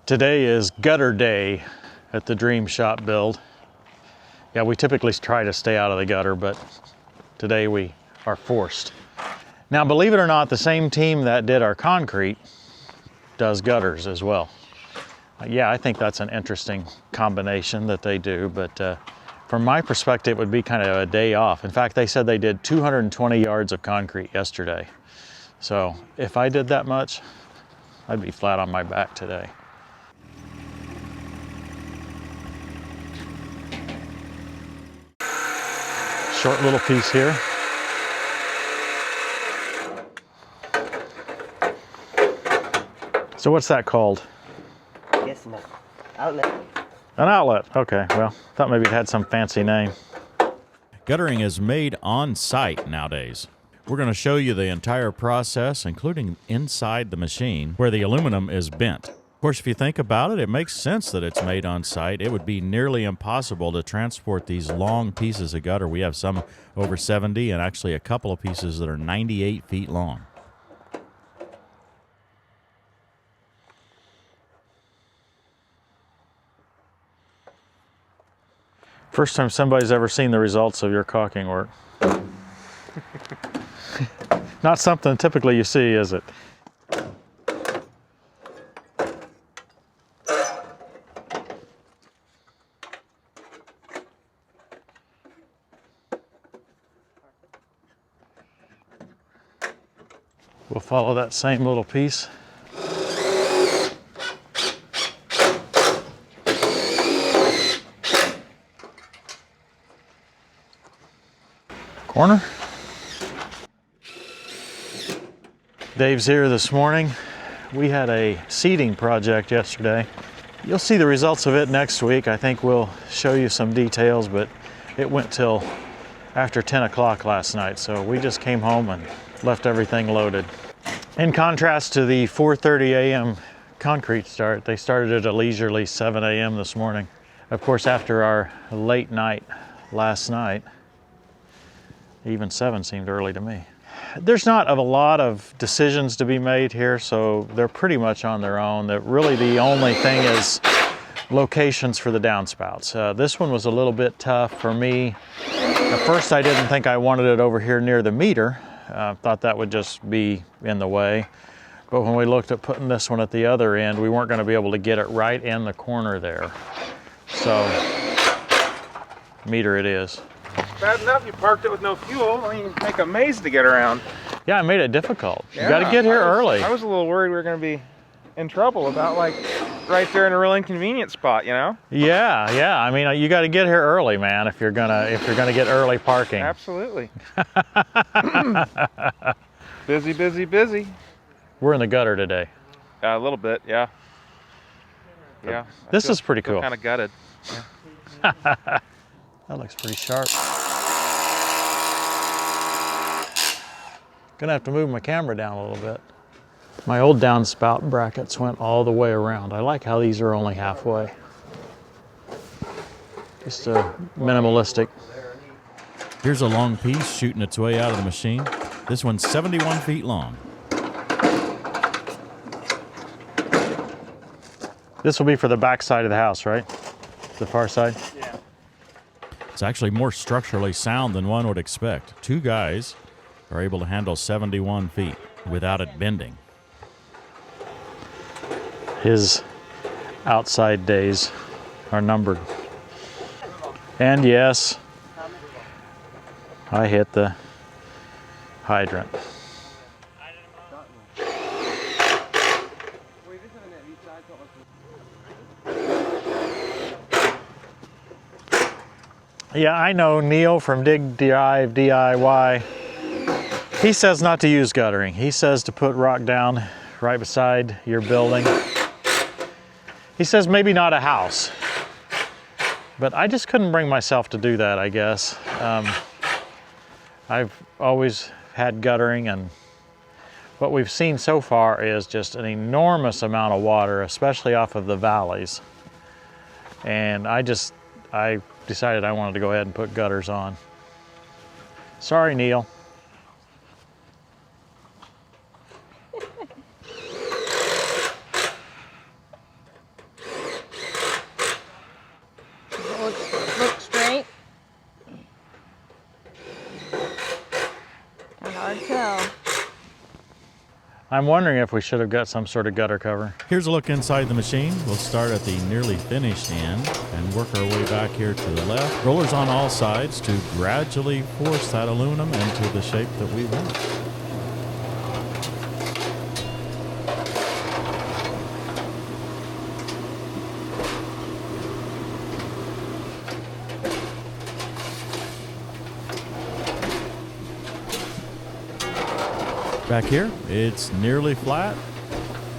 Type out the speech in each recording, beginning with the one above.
Today is gutter day at the Dream Shop Build. Yeah, we typically try to stay out of the gutter, but today we are forced. Now, believe it or not, the same team that did our concrete does gutters as well. Yeah, I think that's an interesting combination that they do, but from my perspective, it would be kind of a day off. In fact, they said they did 220 yards of concrete yesterday. So if I did that much, I'd be flat on my back today. Short little piece here. So what's that called? Yes, ma'am. Outlet. An outlet. Okay, well, thought maybe it had some fancy name. Guttering is made on site nowadays. We're going to show you the entire process, including inside the machine, where the aluminum is bent. Of course, if you think about it, it makes sense that it's made on site. It would be nearly impossible to transport these long pieces of gutter. We have some over 70 and actually a couple of pieces that are 98 feet long. First time somebody's ever seen the results of your caulking work. Not something typically you see, is it? We'll follow that same little piece. Corner. Dave's here this morning. We had a seating project yesterday. You'll see the results of it next week. I think we'll show you some details, but it went till after 10 o'clock last night, so we just came home and left everything loaded. In contrast to the 4:30 a.m. concrete start, they started at a leisurely 7 a.m. this morning. Of course, after our late night last night, even 7 seemed early to me. There's not a lot of decisions to be made here, so they're pretty much on their own. Really the only thing is locations for the downspouts. This one was a little bit tough for me. At first I didn't think I wanted it over here near the meter. Thought that would just be in the way. But when we looked at putting this one at the other end, we weren't going to be able to get it right in the corner there. So, meter it is. Bad enough you parked it with no fuel. I mean, make a maze to get around. Yeah, I made it difficult. You got to get here early. I was a little worried we were going to be in trouble about like right there in a real inconvenient spot, you know? Yeah. I mean, you got to get here early, man, if you're gonna get early parking. Absolutely. Busy. We're in the gutter today. A little bit, yeah. Yeah. This is pretty cool. Kind of gutted. Yeah. That looks pretty sharp. Gonna have to move my camera down a little bit. My old downspout brackets went all the way around. I like how these are only halfway. Just minimalistic. Here's a long piece shooting its way out of the machine. This one's 71 feet long. This will be for the back side of the house, right? The far side? Yeah. It's actually more structurally sound than one would expect. 2 guys are able to handle 71 feet without it bending. His outside days are numbered. And yes, I hit the hydrant. Yeah, I know Neil from Dig Dive DIY. He says not to use guttering. He says to put rock down right beside your building. He says maybe not a house, but I just couldn't bring myself to do that, I guess. I've always had guttering, and what we've seen so far is just an enormous amount of water, especially off of the valleys. And I decided I wanted to go ahead and put gutters on. Sorry, Neil. I'm wondering if we should have got some sort of gutter cover. Here's a look inside the machine. We'll start at the nearly finished end and work our way back here to the left. Rollers on all sides to gradually force that aluminum into the shape that we want. Back here, it's nearly flat.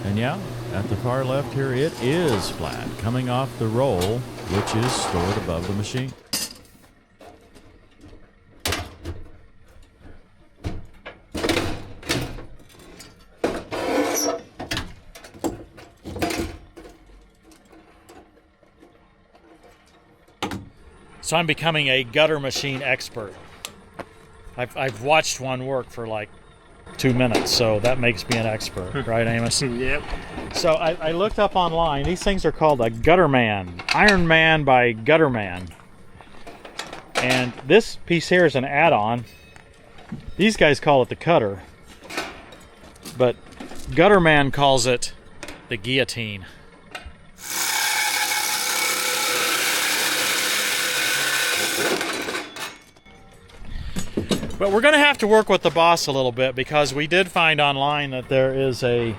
And yeah, at the far left here, it is flat, coming off the roll, which is stored above the machine. So I'm becoming a gutter machine expert. I've watched one work for like 2 minutes, so that makes me an expert, right, Amos? Yep. So I looked up online. These things are called a gutter man, Iron Man by Gutter Man. And this piece here is an add-on. These guys call it the cutter, but Gutter Man calls it the guillotine. But we're going to have to work with the boss a little bit, because we did find online that there is a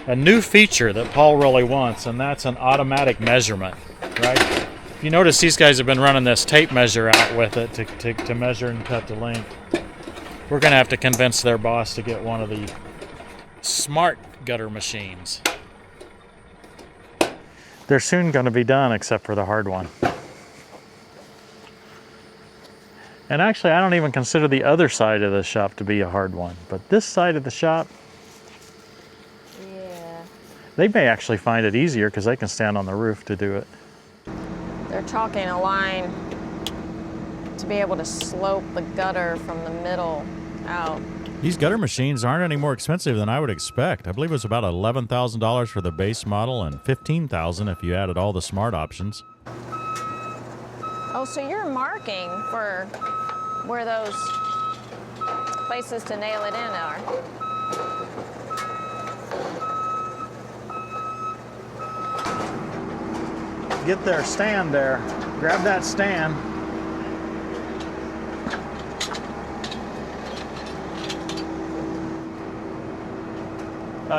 new feature that Paul really wants, and that's an automatic measurement, right? If you notice, these guys have been running this tape measure out with it to measure and cut the length. We're going to have to convince their boss to get one of the smart gutter machines. They're soon going to be done, except for the hard one. And actually, I don't even consider the other side of the shop to be a hard one. But this side of the shop, Yeah. they may actually find it easier because they can stand on the roof to do it. They're chalking a line to be able to slope the gutter from the middle out. These gutter machines aren't any more expensive than I would expect. I believe it was about $11,000 for the base model and $15,000 if you added all the smart options. Oh, so you're marking for where those places to nail it in are. Get their stand there. Grab that stand.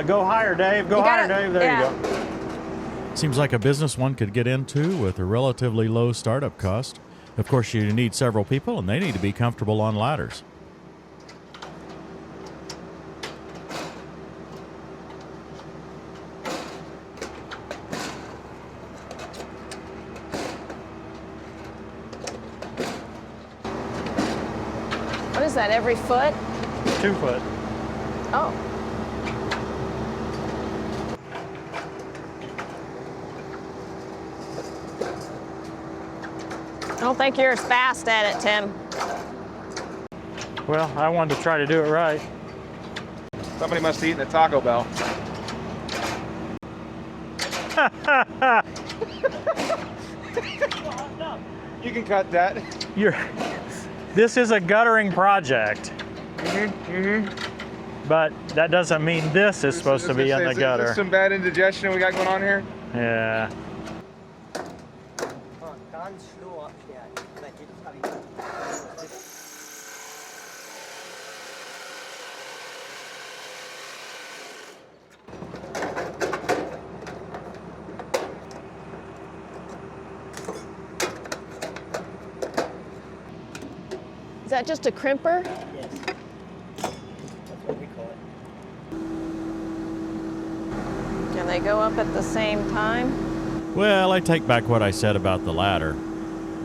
Go higher, Dave. Go higher, Dave. There you go. Seems like a business one could get into with a relatively low startup cost. Of course, you need several people, and they need to be comfortable on ladders. What is that, every foot? 2 foot. Oh. I don't think you're as fast at it, Tim. Well, I wanted to try to do it right. Somebody must have eaten at Taco Bell. You can cut that. This is a guttering project. But that doesn't mean this is supposed to be in the Is gutter. this some bad indigestion we got going on here? Yeah. Can't slow up here. But it's coming. Is that just a crimper? Yes. That's what we call it. Can they go up at the same time? Well, I take back what I said about the ladder.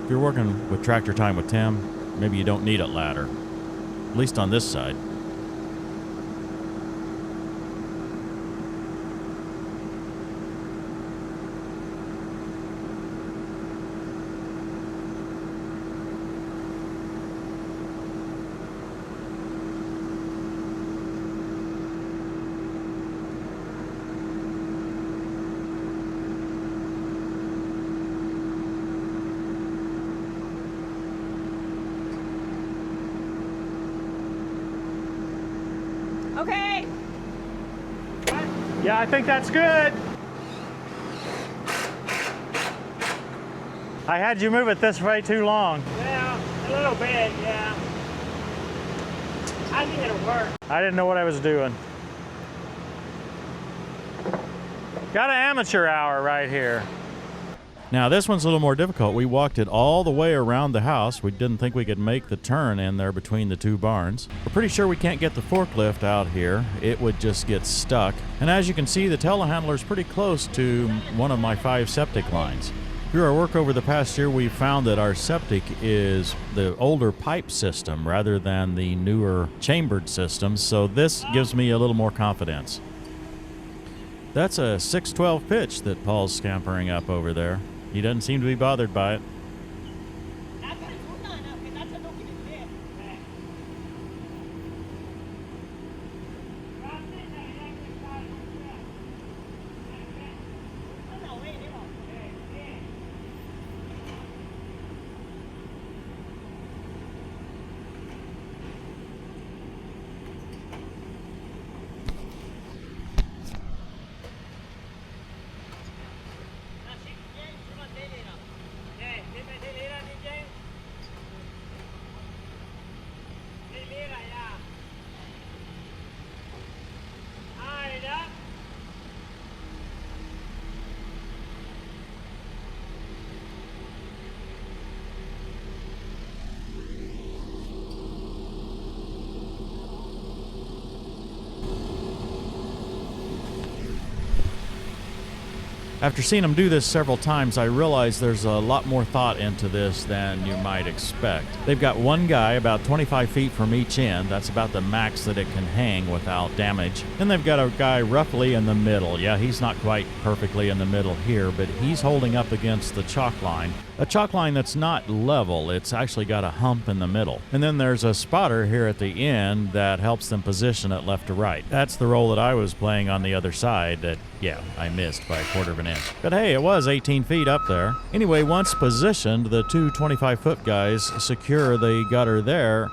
If you're working with Tractor Time with Tim, maybe you don't need a ladder. At least on this side. Okay. Yeah, I think that's good. I had you move it this way too long. Well, a little bit, yeah. I think it'll work. I didn't know what I was doing. Got an amateur hour right here. Now this one's a little more difficult. We walked it all the way around the house. We didn't think we could make the turn in there between the two barns. We're pretty sure we can't get the forklift out here. It would just get stuck. And as you can see, the telehandler is pretty close to one of my 5 septic lines. Through our work over the past year, we found that our septic is the older pipe system rather than the newer chambered system, so this gives me a little more confidence. That's a 612 pitch that Paul's scampering up over there. He doesn't seem to be bothered by it. After seeing them do this several times, I realized there's a lot more thought into this than you might expect. They've got one guy about 25 feet from each end. That's about the max that it can hang without damage. Then they've got a guy roughly in the middle. Yeah, he's not quite perfectly in the middle here, but he's holding up against the chalk line. A chalk line that's not level. It's actually got a hump in the middle. And then there's a spotter here at the end that helps them position it left to right. That's the role that I was playing on the other side that, yeah, I missed by 1/4 of an inch. But hey, it was 18 feet up there. Anyway, once positioned, the two 25-foot guys secure the gutter there,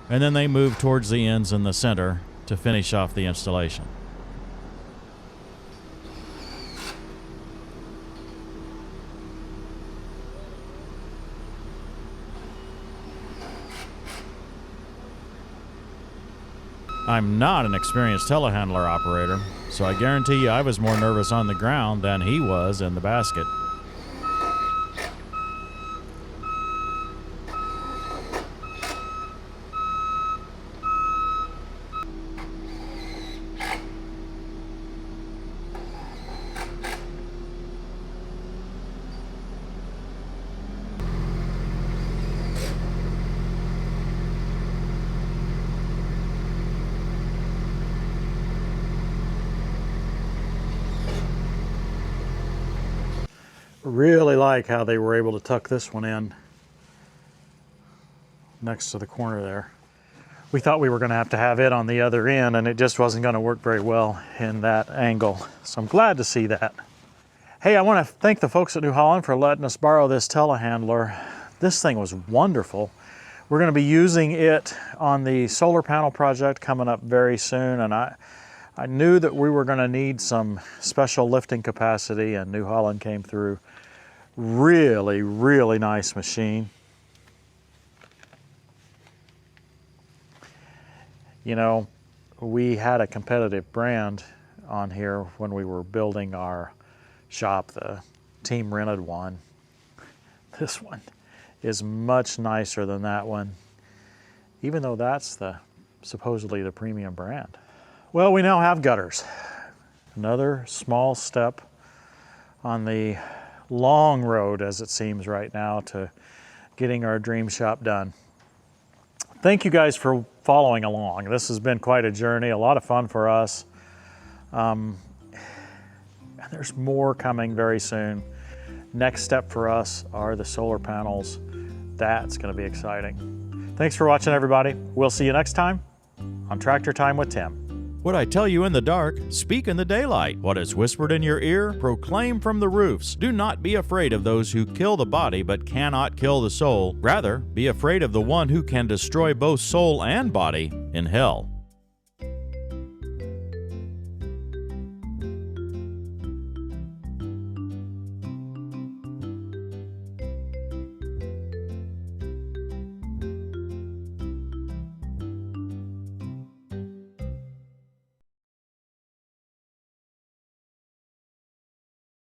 and then they move towards the ends in the center to finish off the installation. I'm not an experienced telehandler operator, so I guarantee you I was more nervous on the ground than he was in the basket. Really like how they were able to tuck this one in next to the corner there. We thought we were going to have it on the other end, and it just wasn't going to work very well in that angle. So I'm glad to see that. Hey, I want to thank the folks at New Holland for letting us borrow this telehandler. This thing was wonderful. We're going to be using it on the solar panel project coming up very soon, and I knew that we were going to need some special lifting capacity, and New Holland came through. Really, really nice machine. You know, we had a competitive brand on here when we were building our shop, the team rented one. This one is much nicer than that one, even though that's supposedly the premium brand. Well, we now have gutters. Another small step on the long road, as it seems right now, to getting our dream shop done. Thank you guys for following along. This has been quite a journey, a lot of fun for us. And there's more coming very soon. Next step for us are the solar panels. That's going to be exciting. Thanks for watching, everybody. We'll see you next time on Tractor Time with Tim. What I tell you in the dark, speak in the daylight. What is whispered in your ear, proclaim from the roofs. Do not be afraid of those who kill the body but cannot kill the soul. Rather, be afraid of the one who can destroy both soul and body in hell.